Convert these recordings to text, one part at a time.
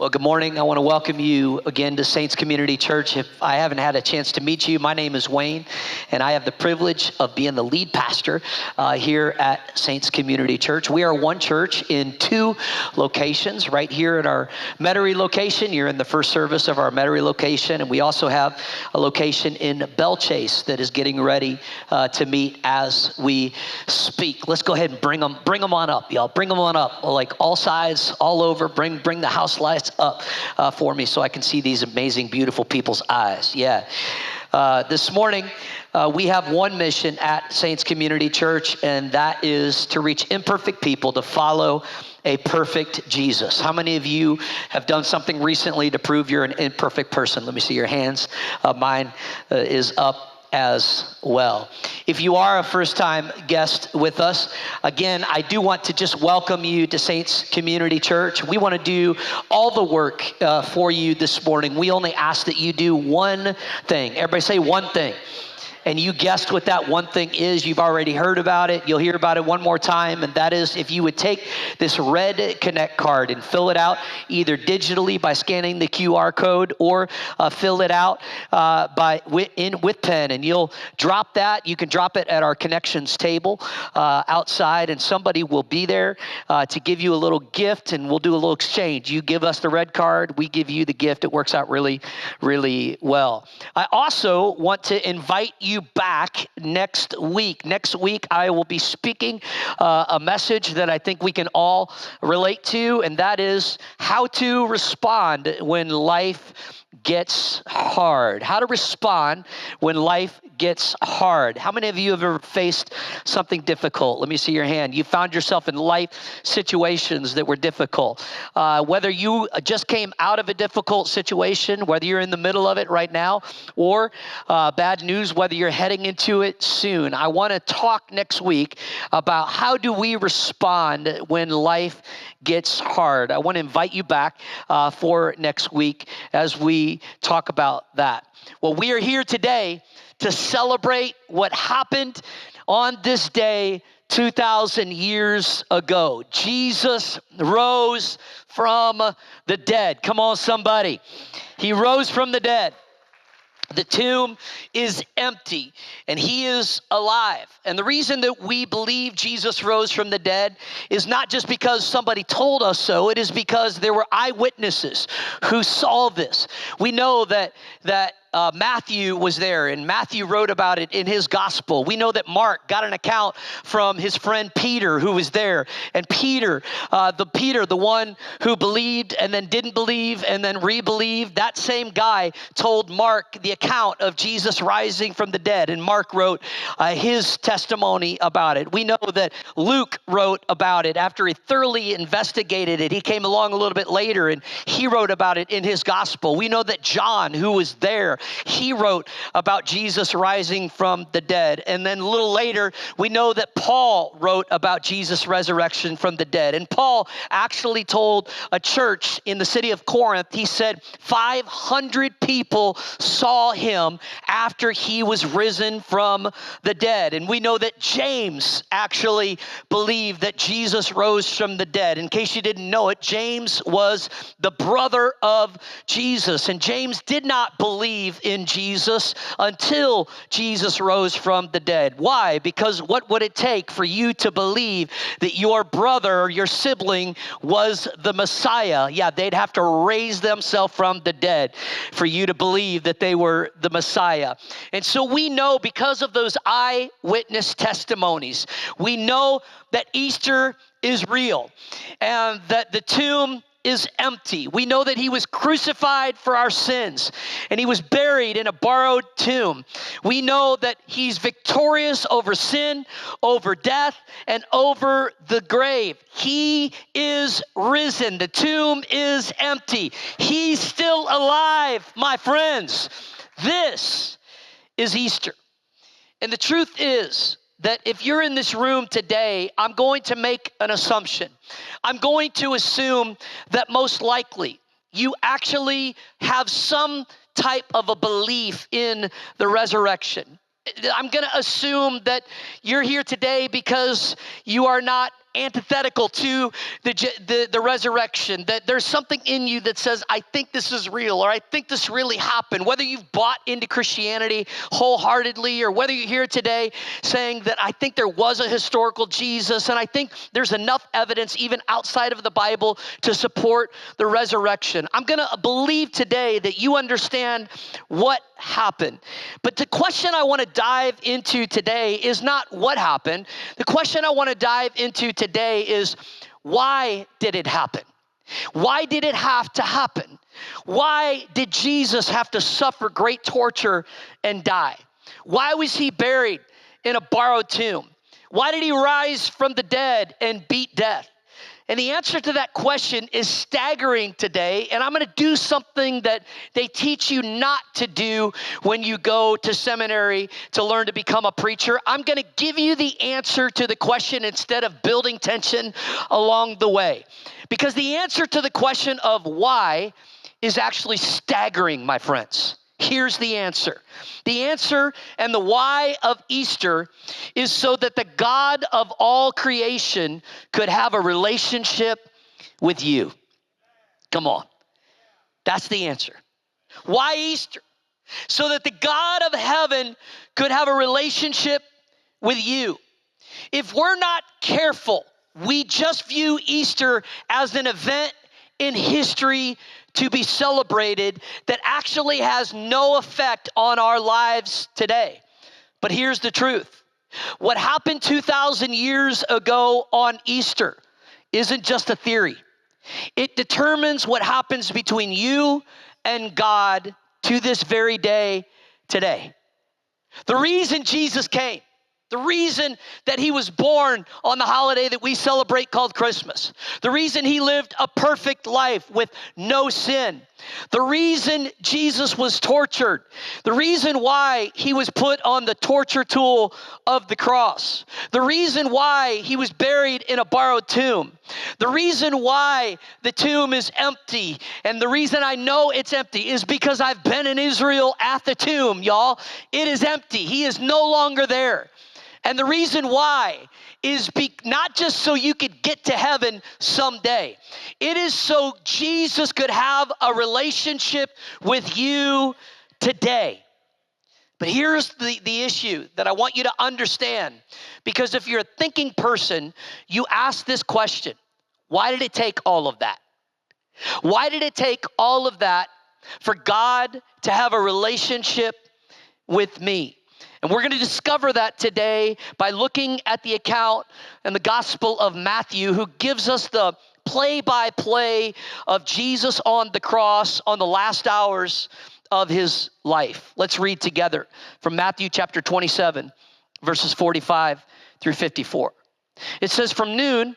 Well, good morning. I want to welcome you again to Saints Community Church. If I haven't had a chance to meet you, my name is Wayne, and I have the privilege of being the lead pastor here at Saints Community Church. We are one church in two locations, right here at our Metairie location. You're in the first service of our Metairie location, and we also have a location in Belle Chasse that is getting ready to meet as we speak. Let's go ahead and bring them on up, y'all. Bring them on up, like all sides, all over. Bring the house lights up for me so I can see these amazing, beautiful people's eyes. Yeah. This morning, we have one mission at Saints Community Church, and that is to reach imperfect people to follow a perfect Jesus. How many of you have done something recently to prove you're an imperfect person? Let me see your hands. Mine is up as well. If you are a first-time guest with us, again, I do want to just welcome you to Saints Community Church. We want to do all the work for you this morning. We only ask that you do one thing. Everybody say one thing. And you guessed what that one thing is. You've already heard about it. You'll hear about it one more time. And that is if you would take this red Connect card and fill it out either digitally by scanning the QR code or fill it out with pen. And you'll drop that. You can drop it at our connections table outside, and somebody will be there to give you a little gift, and we'll do a little exchange. You give us the red card, we give you the gift. It works out really, really well. I also want to invite you back next week. Next week, I will be speaking a message that I think we can all relate to, and that is how to respond when life gets hard. How to respond when life gets hard. How many of you have ever faced something difficult? Let me see your hand. You found yourself in life situations that were difficult. Whether you just came out of a difficult situation, whether you're in the middle of it right now, or bad news, whether you're heading into it soon. I want to talk next week about how do we respond when life gets hard. I want to invite you back for next week as we talk about that. Well, we are here today to celebrate what happened on this day 2,000 years ago. Jesus rose from the dead. Come on, somebody. He rose from the dead. The tomb is empty, and he is alive. And the reason that we believe Jesus rose from the dead is not just because somebody told us so. It is because there were eyewitnesses who saw this. We know that Matthew was there, and Matthew wrote about it in his gospel. We know that Mark got an account from his friend Peter, who was there. And Peter, the one who believed and then didn't believe and then re-believed, that same guy told Mark the account of Jesus rising from the dead. And Mark wrote his testimony about it. We know that Luke wrote about it after he thoroughly investigated it. He came along a little bit later, and he wrote about it in his gospel. We know that John, who was there, he wrote about Jesus rising from the dead. And then a little later, we know that Paul wrote about Jesus' resurrection from the dead. And Paul actually told a church in the city of Corinth, he said 500 people saw him after he was risen from the dead. And we know that James actually believed that Jesus rose from the dead. In case you didn't know it, James was the brother of Jesus. And James did not believe in Jesus until Jesus rose from the dead. Why? Because what would it take for you to believe that your brother or your sibling was the Messiah? Yeah, they'd have to raise themselves from the dead for you to believe that they were the Messiah. And so we know, because of those eyewitness testimonies, we know that Easter is real and that the tomb is empty. We know that he was crucified for our sins, and he was buried in a borrowed tomb. We know that he's victorious over sin, over death, and over the grave. He is risen. The tomb is empty. He's still alive, my friends. This is Easter. And the truth is that if you're in this room today, I'm going to make an assumption. I'm going to assume that most likely you actually have some type of a belief in the resurrection. I'm going to assume that you're here today because you are not antithetical to the resurrection, that there's something in you that says, I think this is real, or I think this really happened, whether you've bought into Christianity wholeheartedly or whether you're here today saying that I think there was a historical Jesus, and I think there's enough evidence even outside of the Bible to support the resurrection. I'm going to believe today that you understand what happened. But the question I want to dive into today is not what happened. The question I want to dive into today is, why did it happen? Why did it have to happen? Why did Jesus have to suffer great torture and die? Why was he buried in a borrowed tomb? Why did he rise from the dead and beat death? And the answer to that question is staggering today, and I'm going to do something that they teach you not to do when you go to seminary to learn to become a preacher. I'm going to give you the answer to the question instead of building tension along the way. Because the answer to the question of why is actually staggering, my friends. Here's the answer. The answer and the why of Easter is so that the God of all creation could have a relationship with you. Come on. That's the answer. Why Easter? So that the God of heaven could have a relationship with you. If we're not careful, we just view Easter as an event in history to be celebrated that actually has no effect on our lives today. But here's the truth. What happened 2,000 years ago on Easter isn't just a theory. It determines what happens between you and God to this very day today. The reason Jesus came, the reason that he was born on the holiday that we celebrate called Christmas, the reason he lived a perfect life with no sin, the reason Jesus was tortured, the reason why he was put on the torture tool of the cross, the reason why he was buried in a borrowed tomb, the reason why the tomb is empty, and the reason I know it's empty is because I've been in Israel at the tomb, y'all. It is empty. He is no longer there. And the reason why is not just so you could get to heaven someday. It is so Jesus could have a relationship with you today. But here's the issue that I want you to understand. Because if you're a thinking person, you ask this question: why did it take all of that? Why did it take all of that for God to have a relationship with me? And we're going to discover that today by looking at the account in the Gospel of Matthew, who gives us the play-by-play of Jesus on the cross on the last hours of his life. Let's read together from Matthew chapter 27, verses 45 through 54. It says, "From noon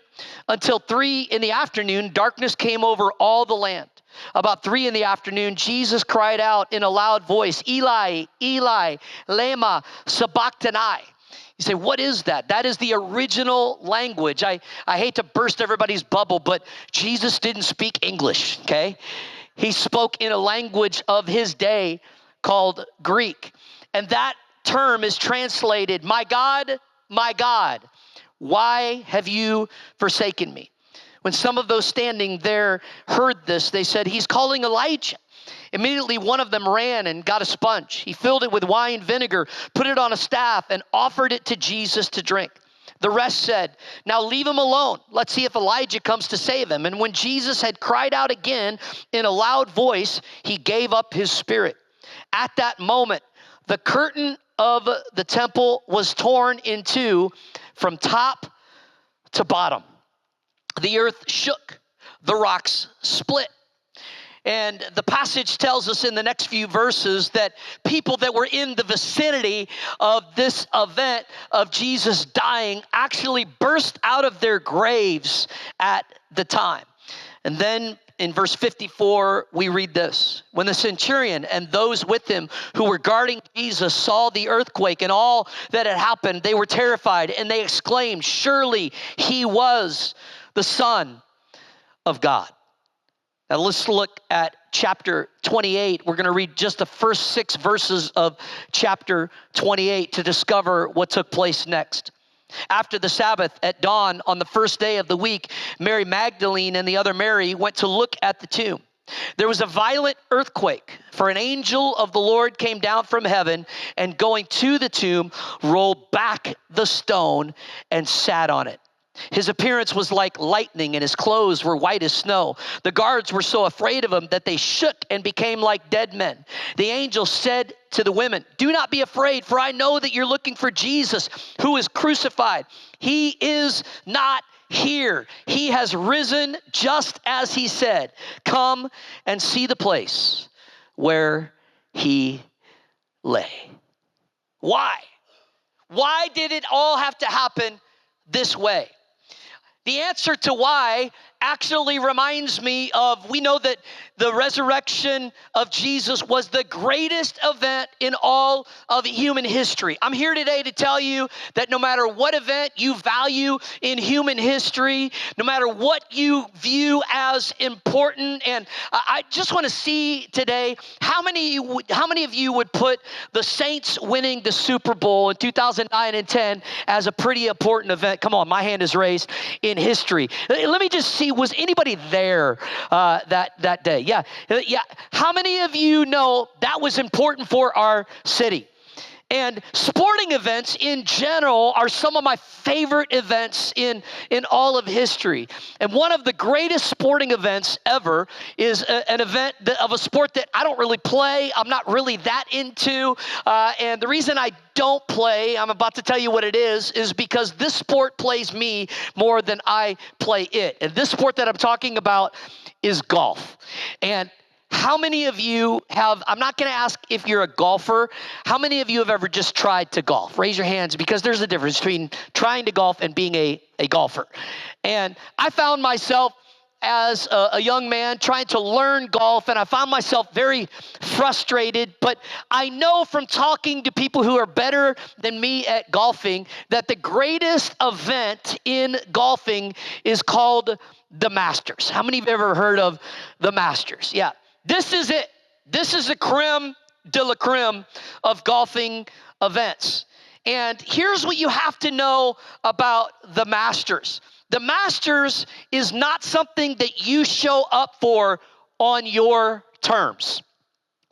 until 3 in the afternoon, darkness came over all the land. About 3 in the afternoon, Jesus cried out in a loud voice, 'Eli, Eli, lema sabachthani.'" You say, what is that? That is the original language. I hate to burst everybody's bubble, but Jesus didn't speak English, okay? He spoke in a language of his day called Greek. And that term is translated, my God, why have you forsaken me?" When some of those standing there heard this, they said, "He's calling Elijah." Immediately one of them ran and got a sponge. He filled it with wine vinegar, put it on a staff, and offered it to Jesus to drink. The rest said, "Now leave him alone. Let's see if Elijah comes to save him." And when Jesus had cried out again in a loud voice, he gave up his spirit. At that moment, the curtain of the temple was torn in two from top to bottom. The earth shook, the rocks split. And the passage tells us in the next few verses that people that were in the vicinity of this event of Jesus dying actually burst out of their graves at the time. And then in verse 54, we read this: "When the centurion and those with him who were guarding Jesus saw the earthquake and all that had happened, they were terrified, and they exclaimed, 'Surely he was the Son of God.'" Now let's look at chapter 28. We're going to read just the first 6 verses of chapter 28 to discover what took place next. After the Sabbath at dawn on the first day of the week, Mary Magdalene and the other Mary went to look at the tomb. There was a violent earthquake, for an angel of the Lord came down from heaven and going to the tomb, rolled back the stone and sat on it. His appearance was like lightning and his clothes were white as snow. The guards were so afraid of him that they shook and became like dead men. The angel said to the women, "Do not be afraid, for I know that you're looking for Jesus who is crucified. He is not here. He has risen just as he said. Come and see the place where he lay." Why? Why did it all have to happen this way? The answer to why actually reminds me of, we know that the resurrection of Jesus was the greatest event in all of human history. I'm here today to tell you that no matter what event you value in human history, no matter what you view as important, and I just want to see today how many of you would put the Saints winning the Super Bowl in 2009 and 10 as a pretty important event? Come on, my hand is raised in history. Let me just see, was anybody there that day? Yeah. How many of you know that was important for our city? And sporting events in general are some of my favorite events in all of history. And one of the greatest sporting events ever is an event of a sport that I don't really play. I'm not really that into. And the reason I don't play, I'm about to tell you what it is because this sport plays me more than I play it. And this sport that I'm talking about is golf. And how many of you have, I'm not going to ask if you're a golfer, how many of you have ever just tried to golf? Raise your hands, because there's a difference between trying to golf and being a golfer. And I found myself as a young man trying to learn golf, and I found myself very frustrated. But I know from talking to people who are better than me at golfing that the greatest event in golfing is called the Masters. How many of you have ever heard of the Masters? Yeah. This is it. This is the creme de la creme of golfing events. And here's what you have to know about the Masters. The Masters is not something that you show up for on your terms.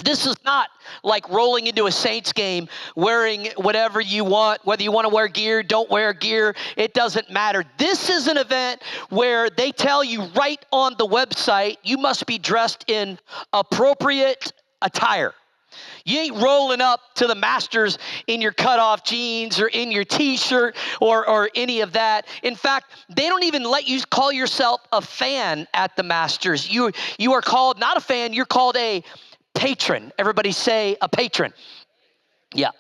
This is not like rolling into a Saints game wearing whatever you want, whether you want to wear gear, don't wear gear, it doesn't matter. This is an event where they tell you right on the website, you must be dressed in appropriate attire. You ain't rolling up to the Masters in your cutoff jeans or in your T-shirt or any of that. In fact, they don't even let you call yourself a fan at the Masters. You are called not a fan, you're called a patron. Everybody say a patron. Yeah.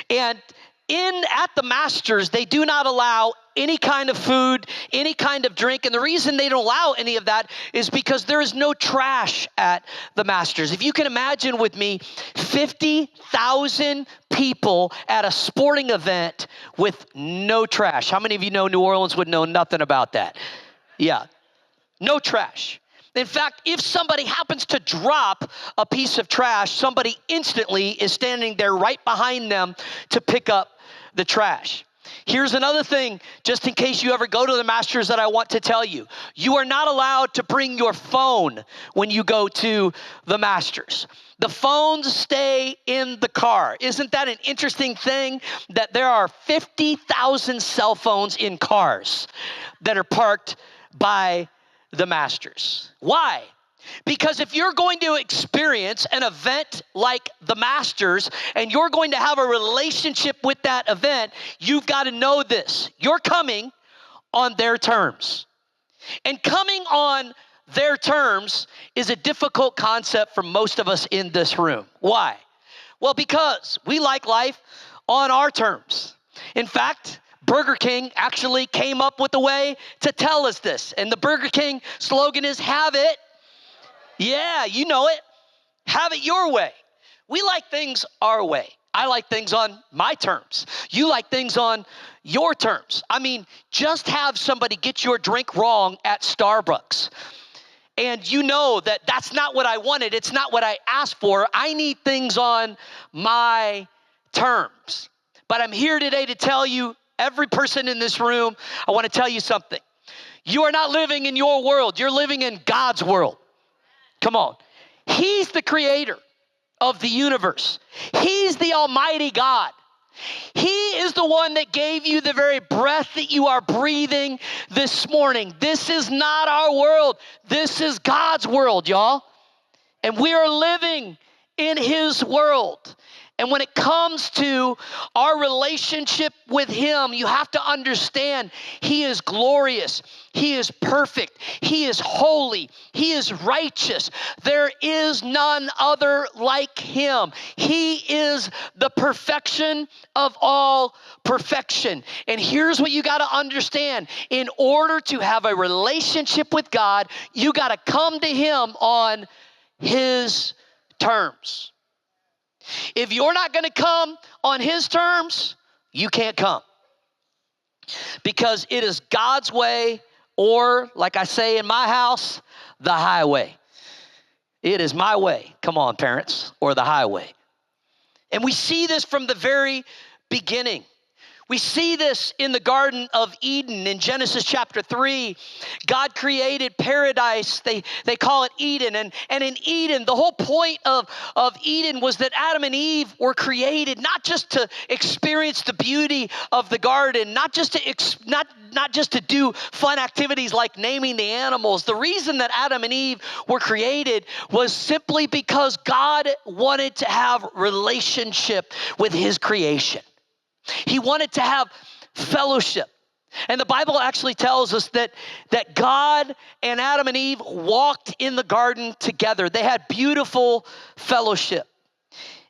And at the Masters, they do not allow any kind of food, any kind of drink. And the reason they don't allow any of that is because there is no trash at the Masters. If you can imagine with me, 50,000 people at a sporting event with no trash. How many of you know New Orleans would know nothing about that? Yeah. No trash. In fact, if somebody happens to drop a piece of trash, somebody instantly is standing there right behind them to pick up the trash. Here's another thing, just in case you ever go to the Masters, that I want to tell you. You are not allowed to bring your phone when you go to the Masters. The phones stay in the car. Isn't that an interesting thing, that there are 50,000 cell phones in cars that are parked by the Masters? Why? Because if you're going to experience an event like the Masters and you're going to have a relationship with that event, you've got to know this. You're coming on their terms. And coming on their terms is a difficult concept for most of us in this room. Why? Well, because we like life on our terms. In fact, Burger King actually came up with a way to tell us this. And the Burger King slogan is, have it. Yeah, you know it. Have it your way. We like things our way. I like things on my terms. You like things on your terms. I mean, just have somebody get your drink wrong at Starbucks. And you know that that's not what I wanted. It's not what I asked for. I need things on my terms. But I'm here today to tell you every person in this room, I want to tell you something. You are not living in your world. You're living in God's world. Come on. He's the creator of the universe. He's the Almighty God. He is the one that gave you the very breath that you are breathing this morning. This is not our world. This is God's world, y'all. And we are living in his world. And when it comes to our relationship with him, you have to understand he is glorious. He is perfect. He is holy. He is righteous. There is none other like him. He is the perfection of all perfection. And here's what you got to understand. In order to have a relationship with God, you got to come to him on his terms. If you're not going to come on his terms, you can't come. Because it is God's way, or like I say in my house, the highway. It is my way. Come on, parents, or the highway. And we see this from the very beginning. We see this in the Garden of Eden in Genesis chapter 3. God created paradise. They call it Eden. And in Eden, the whole point of Eden was that Adam and Eve were created not just to experience the beauty of the garden, not just to do fun activities like naming the animals. The reason that Adam and Eve were created was simply because God wanted to have relationship with his creation. He wanted to have fellowship. And the Bible actually tells us that God and Adam and Eve walked in the garden together. They had beautiful fellowship.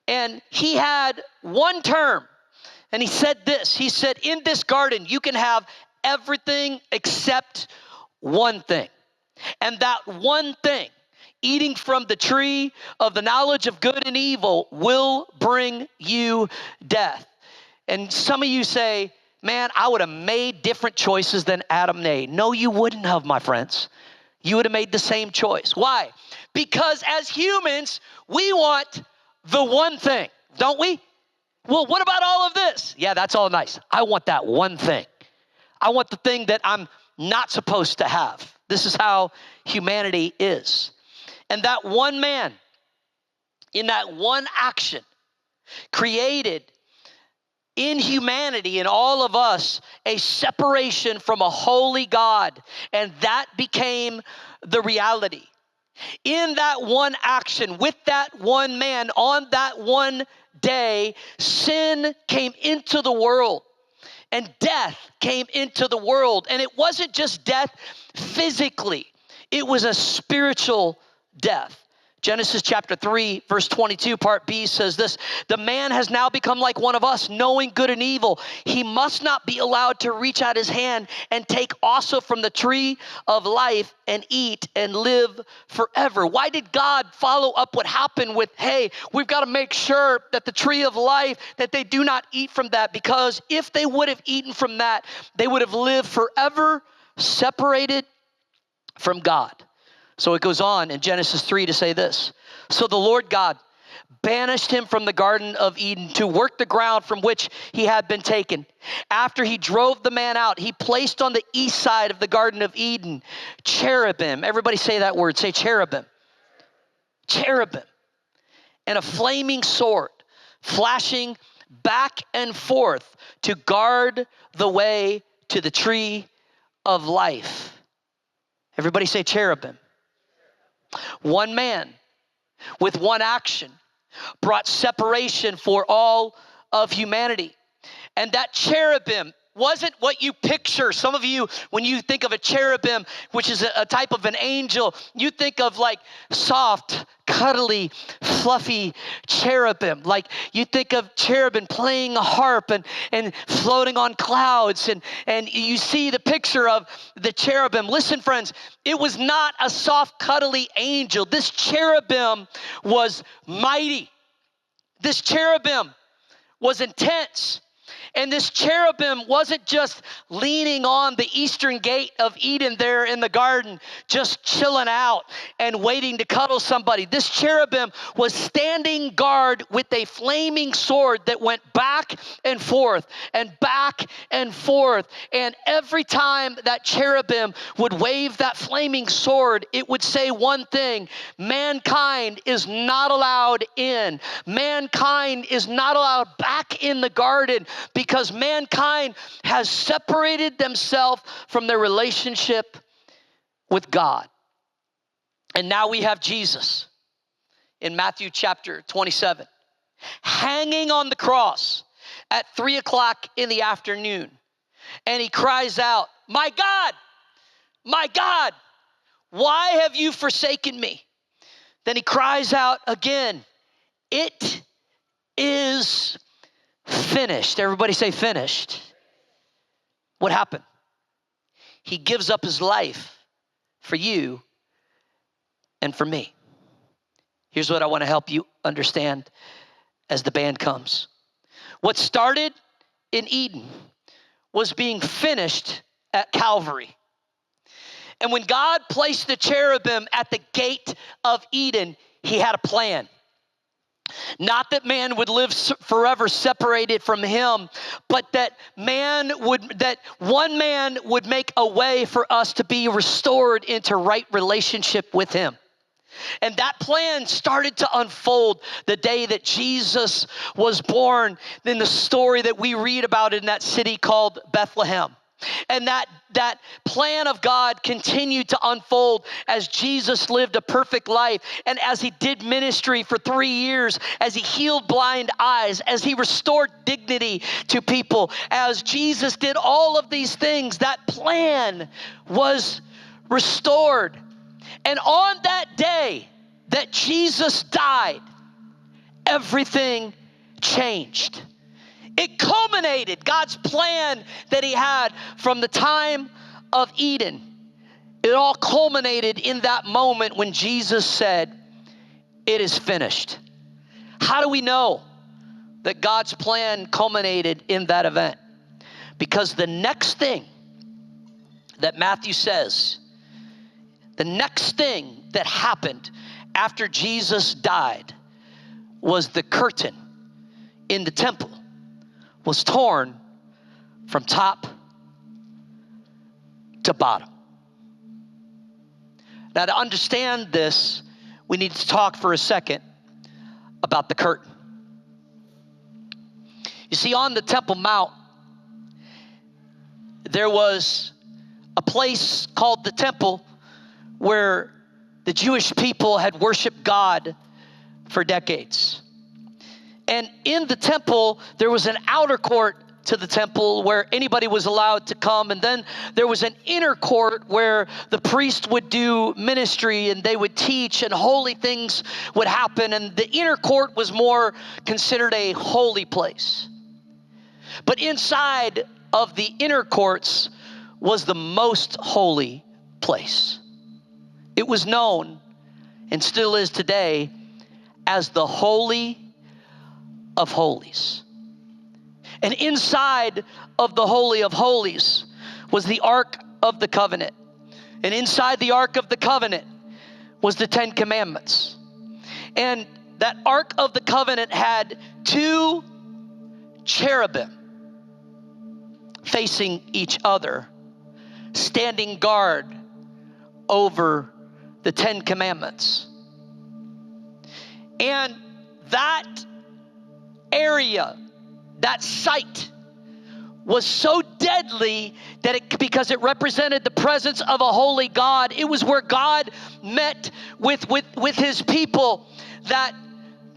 And he had one term, and he said this. He said, in this garden, you can have everything except one thing. And that one thing, eating from the tree of the knowledge of good and evil, will bring you death. And some of you say, man, I would have made different choices than Adam made. No, you wouldn't have, my friends. You would have made the same choice. Why? Because as humans, we want the one thing, don't we? Well, what about all of this? Yeah, that's all nice. I want that one thing. I want the thing that I'm not supposed to have. This is how humanity is. And that one man, in that one action, created in humanity, in all of us, a separation from a holy God. And that became the reality. In that one action, with that one man, on that one day, sin came into the world. And death came into the world. And it wasn't just death physically. It was a spiritual death. Genesis chapter 3, verse 22, part B says this: the man has now become like one of us, knowing good and evil. He must not be allowed to reach out his hand and take also from the tree of life and eat and live forever. Why did God follow up what happened with, hey, we've got to make sure that the tree of life, that they do not eat from that? Because if they would have eaten from that, they would have lived forever separated from God. So it goes on in Genesis 3 to say this: so the Lord God banished him from the Garden of Eden to work the ground from which he had been taken. After he drove the man out, he placed on the east side of the Garden of Eden cherubim. Everybody say that word. Say cherubim. Cherubim. And a flaming sword flashing back and forth to guard the way to the tree of life. Everybody say cherubim. One man with one action brought separation for all of humanity. And that cherubim wasn't what you picture. Some of you, when you think of a cherubim, which is a type of an angel, you think of like soft, cuddly, fluffy cherubim. Like you think of cherubim playing a harp and floating on clouds. And you see the picture of the cherubim. Listen, friends, it was not a soft, cuddly angel. This cherubim was mighty. This cherubim was intense. And this cherubim wasn't just leaning on the eastern gate of Eden there in the garden, just chilling out. and waiting to cuddle somebody. This cherubim was standing guard with a flaming sword that went back and forth and back and forth. And every time that cherubim would wave that flaming sword, it would say one thing: mankind is not allowed in. Mankind is not allowed back in the garden because mankind has separated themselves from their relationship with God. And now we have Jesus in Matthew chapter 27, hanging on the cross at 3 o'clock in the afternoon. And he cries out, my God, why have you forsaken me? Then he cries out again, it is finished. Everybody say finished. What happened? He gives up his life for you and for me. Here's what I want to help you understand as the band comes. What started in Eden was being finished at Calvary. And when God placed the cherubim at the gate of Eden, he had a plan. Not that man would live forever separated from him, but that one man would make a way for us to be restored into right relationship with him. And that plan started to unfold the day that Jesus was born in the story that we read about in that city called Bethlehem. And that plan of God continued to unfold as Jesus lived a perfect life, and as he did ministry for 3 years, as he healed blind eyes, as he restored dignity to people, as Jesus did all of these things, that plan was restored. And on that day that Jesus died, everything changed. It culminated God's plan that he had from the time of Eden. It all culminated in that moment when Jesus said, it is finished. How do we know that God's plan culminated in that event? Because the next thing that Matthew says, the next thing that happened after Jesus died was the curtain in the temple was torn from top to bottom. Now, to understand this, we need to talk for a second about the curtain. You see, on the Temple Mount, there was a place called the temple where the Jewish people had worshiped God for decades. And in the temple, there was an outer court to the temple where anybody was allowed to come. And then there was an inner court where the priest would do ministry and they would teach and holy things would happen. And the inner court was more considered a holy place. But inside of the inner courts was the most holy place. It was known, and still is today, as the Holy of Holies. And inside of the Holy of Holies was the Ark of the Covenant. And inside the Ark of the Covenant was the 10 Commandments. And that Ark of the Covenant had 2 cherubim facing each other, standing guard over the 10 Commandments. And that area, that site, was so deadly that because it represented the presence of a holy God, it was where God met with his people. That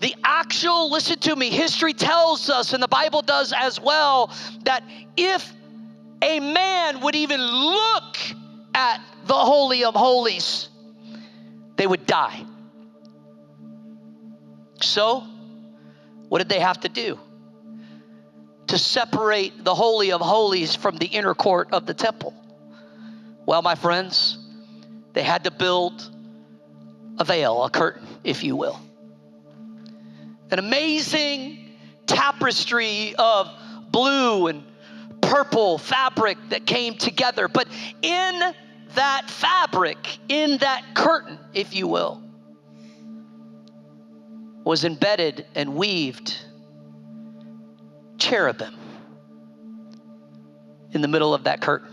the actual, listen to me, history tells us, and the Bible does as well, that if a man would even look at the Holy of Holies, they would die. So, what did they have to do to separate the Holy of Holies from the inner court of the temple? Well, my friends, they had to build a veil, a curtain, if you will. An amazing tapestry of blue and purple fabric that came together. But in that fabric, in that curtain, if you will, was embedded and weaved cherubim in the middle of that curtain.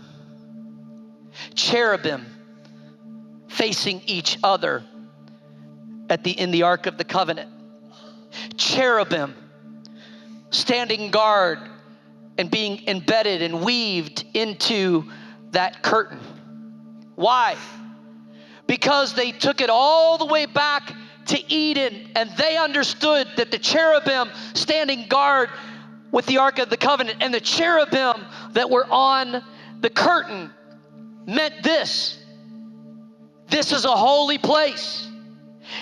Cherubim facing each other in the Ark of the Covenant. Cherubim standing guard and being embedded and weaved into that curtain. Why? Because they took it all the way back to Eden, and they understood that the cherubim standing guard with the Ark of the Covenant and the cherubim that were on the curtain meant this. This is a holy place,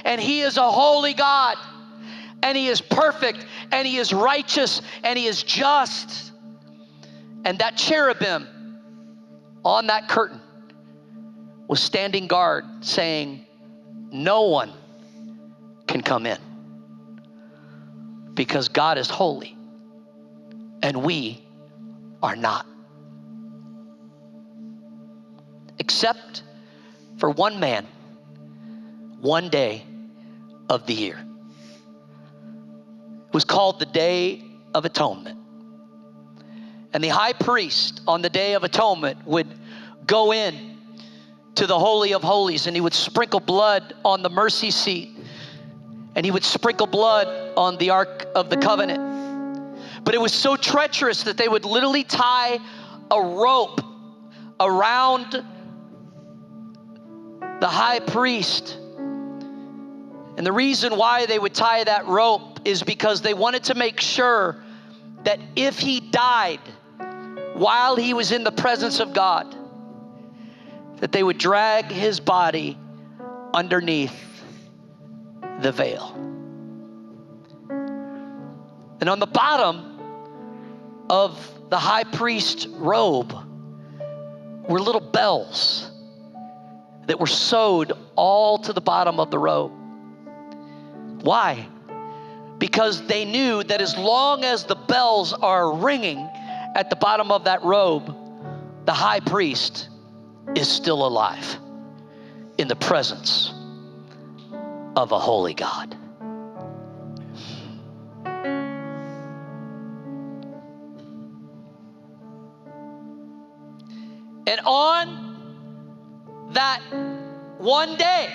and He is a holy God, and He is perfect, and He is righteous, and He is just. And that cherubim on that curtain was standing guard, saying, no one can come in, because God is holy and we are not. Except for one man, one day of the year. It was called the Day of Atonement. And the high priest on the Day of Atonement would go in to the Holy of Holies, and he would sprinkle blood on the mercy seat, and he would sprinkle blood on the Ark of the Covenant. But it was so treacherous that they would literally tie a rope around the high priest. And the reason why they would tie that rope is because they wanted to make sure that if he died while he was in the presence of God, that they would drag his body underneath the veil. And on the bottom of the high priest's robe were little bells that were sewed all to the bottom of the robe. Why? Because they knew that as long as the bells are ringing at the bottom of that robe, the high priest is still alive in the presence of a holy God. And on that one day,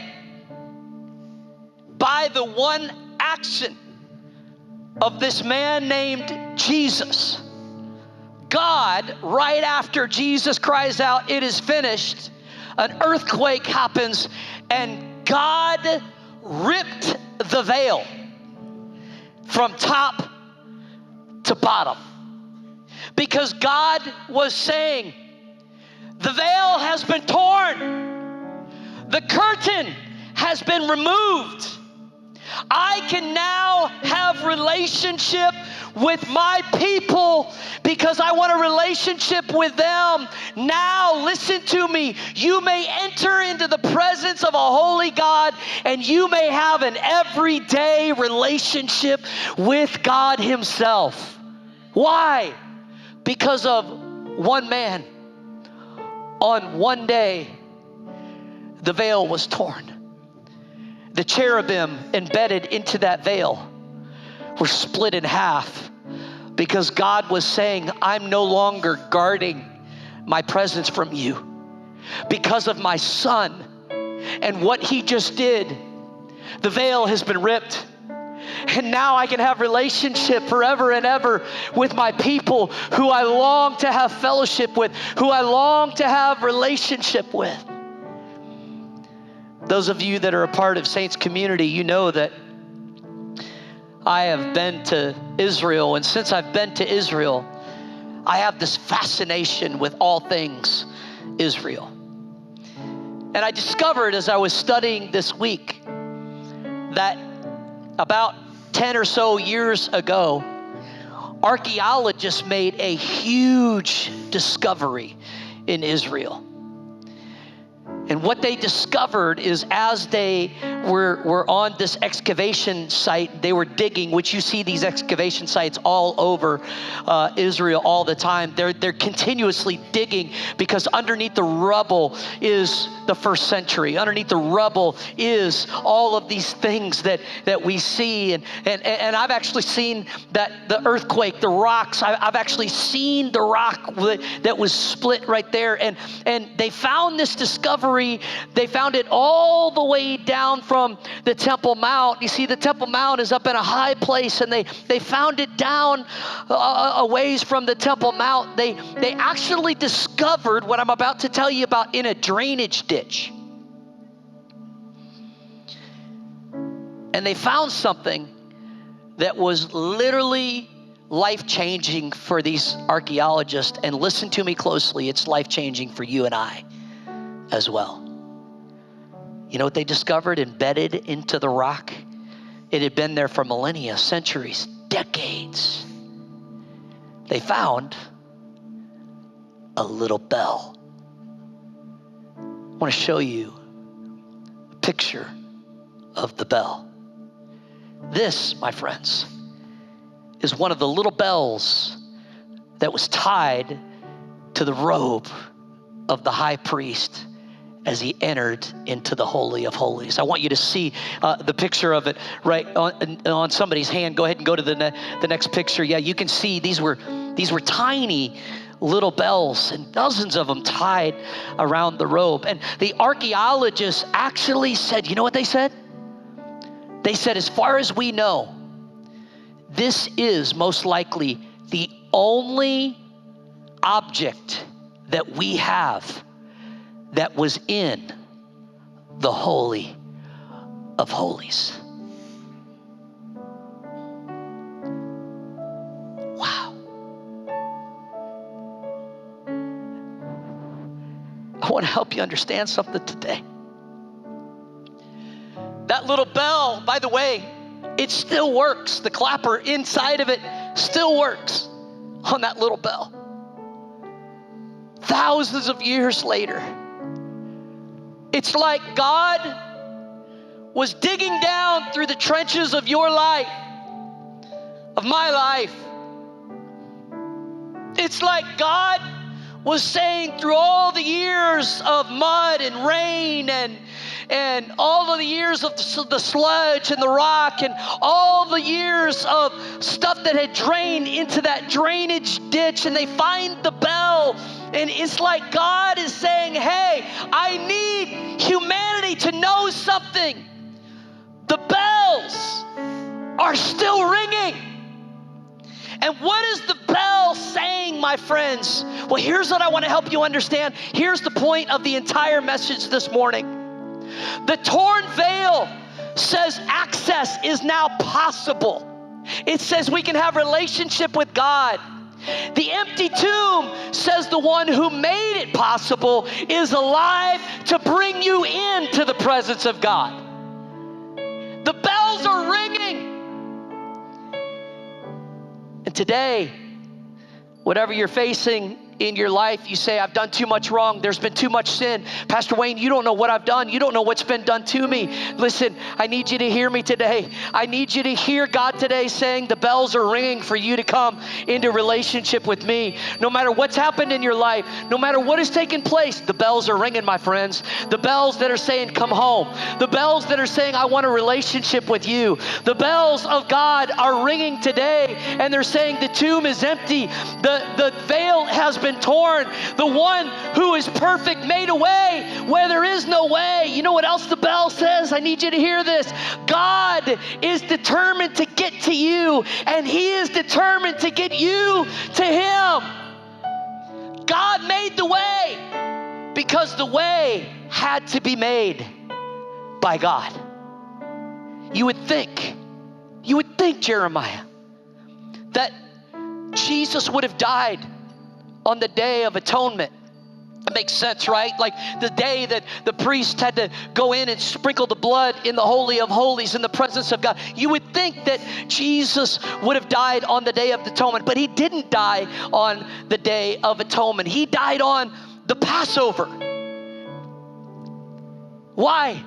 by the one action of this man named Jesus, God, right after Jesus cries out, "It is finished," an earthquake happens, and God ripped the veil from top to bottom. Because God was saying, the veil has been torn. The curtain has been removed. I can now have relationship with my people because I want a relationship with them. Now listen to me. You may enter into the presence of a holy God, and you may have an everyday relationship with God Himself. Why? Because of one man. On one day, the veil was torn. The cherubim embedded into that veil were split in half, because God was saying, I'm no longer guarding my presence from you because of my Son and what He just did. The veil has been ripped, and now I can have relationship forever and ever with my people who I long to have fellowship with, who I long to have relationship with. Those of you that are a part of Saints Community, you know that I have been to Israel, and since I've been to Israel, I have this fascination with all things Israel. And I discovered as I was studying this week that about 10 or so years ago, archaeologists made a huge discovery in Israel. And what they discovered is as they were on this excavation site, they were digging, which you see these excavation sites all over Israel all the time. They're continuously digging because underneath the rubble is the first century. Underneath the rubble is all of these things that we see. And I've actually seen that the earthquake, the rocks, I've actually seen the rock that was split right there. And they found this discovery. They found it all the way down from the Temple Mount. You see, the Temple Mount is up in a high place, and they found it down a ways from the Temple Mount. They actually discovered what I'm about to tell you about in a drainage ditch. And they found something that was literally life-changing for these archaeologists. And listen to me closely, it's life-changing for you and I as well. You know what they discovered embedded into the rock? It had been there for millennia, centuries, decades. They found a little bell. I want to show you a picture of the bell. This, my friends, is one of the little bells that was tied to the robe of the high priest as he entered into the Holy of Holies. I want you to see the picture of it right on somebody's hand. Go ahead and go to the next picture. Yeah, you can see these were tiny little bells, and dozens of them tied around the robe. And the archaeologists actually said, you know what they said? They said, as far as we know, this is most likely the only object that we have that was in the Holy of Holies. Wow. I want to help you understand something today. That little bell, by the way, it still works. The clapper inside of it still works on that little bell. Thousands of years later, it's like God was digging down through the trenches of your life, of my life. It's like God was saying through all the years of mud and rain and all of the years of the sludge and the rock and all the years of stuff that had drained into that drainage ditch, and they find the bell, and it's like God is saying, hey, I need humanity to know something. The bells are still ringing. And what is the bell saying, my friends? Well, here's what I want to help you understand. Here's the point of the entire message this morning. The torn veil says access is now possible. It says we can have relationship with God. The empty tomb says the one who made it possible is alive to bring you into the presence of God. The bells are ringing. And today, whatever you're facing in your life, you say, I've done too much wrong. There's been too much sin. Pastor Wayne, you don't know what I've done. You don't know what's been done to me. Listen, I need you to hear me today. I need you to hear God today saying the bells are ringing for you to come into relationship with me. No matter what's happened in your life, no matter what has taken place, the bells are ringing, my friends. The bells that are saying, come home. The bells that are saying, I want a relationship with you. The bells of God are ringing today, and they're saying the tomb is empty. The veil has been torn. The one who is perfect made a way where there is no way. You know what else the bell says? I need you to hear this. God is determined to get to you, and he is determined to get you to him. God made the way because the way had to be made by God. You would think, Jeremiah, that Jesus would have died on the Day of Atonement. It makes sense, right? Like the day that the priest had to go in and sprinkle the blood in the Holy of Holies in the presence of God. You would think that Jesus would have died on the Day of Atonement, but he didn't die on the Day of Atonement. He died on the Passover. Why?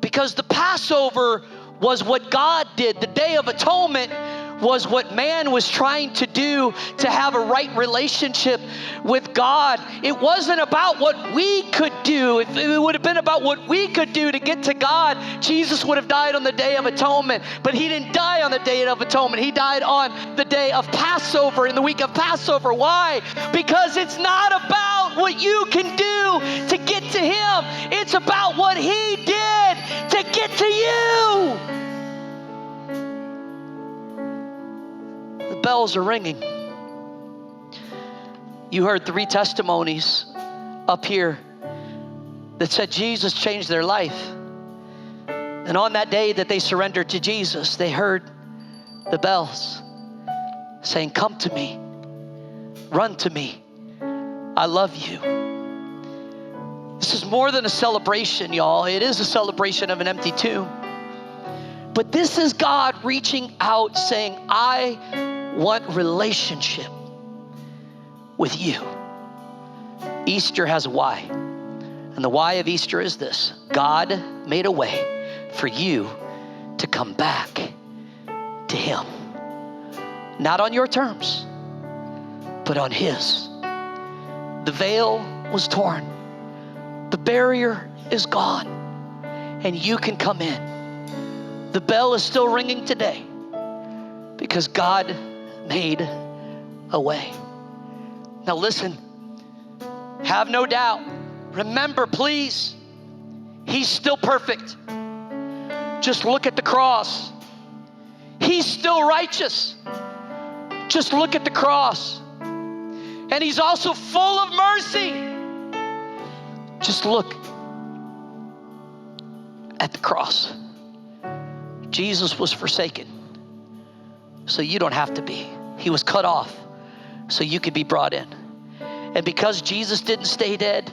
Because the Passover was what God did. The Day of Atonement was what man was trying to do to have a right relationship with God. It wasn't about what we could do. If it would have been about what we could do to get to God, Jesus would have died on the Day of Atonement. But he didn't die on the Day of Atonement. He died on the day of Passover, in the week of Passover. Why? Because it's not about what you can do to get to him. It's about what he did to get to you. The bells are ringing. You heard 3 testimonies up here that said Jesus changed their life. And on that day that they surrendered to Jesus, they heard the bells saying, "Come to me, run to me, I love you." This is more than a celebration, y'all. It is a celebration of an empty tomb. But this is God reaching out saying, I want relationship with you. Easter has a why. And the why of Easter is this: God made a way for you to come back to him. Not on your terms, but on his. The veil was torn. The barrier is gone. And you can come in. The bell is still ringing today because God made a way. Now listen, have no doubt. Remember, please, he's still perfect. Just look at the cross. He's still righteous. Just look at the cross. And he's also full of mercy. Just look at the cross. Jesus was forsaken, so you don't have to be. He was cut off, so you could be brought in. And because Jesus didn't stay dead,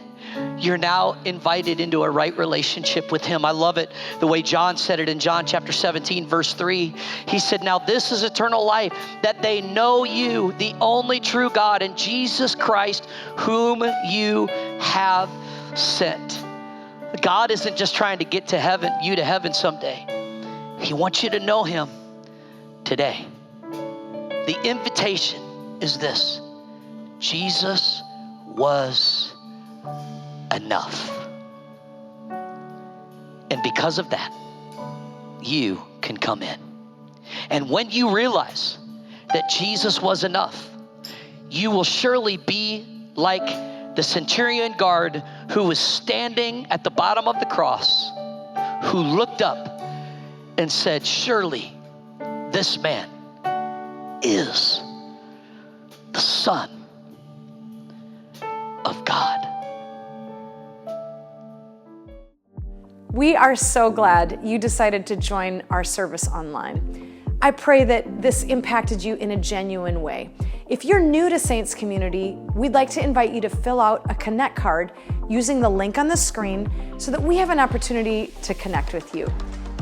you're now invited into a right relationship with him. I love it the way John said it in John chapter 17, verse 3. He said, "Now this is eternal life, that they know you, the only true God, and Jesus Christ, whom you have sent." God isn't just trying to get to heaven, you to heaven someday. He wants you to know him today. The invitation is this: Jesus was enough. And because of that, you can come in. And when you realize that Jesus was enough, you will surely be like the centurion guard who was standing at the bottom of the cross, who looked up and said, "Surely this man is the Son of God." We are so glad you decided to join our service online. I pray that this impacted you in a genuine way. If you're new to Saints Community, we'd like to invite you to fill out a Connect card using the link on the screen so that we have an opportunity to connect with you.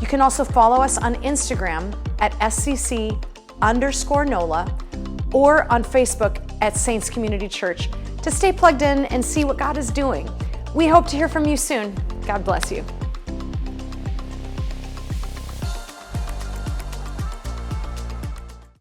You can also follow us on Instagram at SCC_NOLA or on Facebook at Saints Community Church to stay plugged in and see what God is doing. We hope to hear from you soon. God bless you.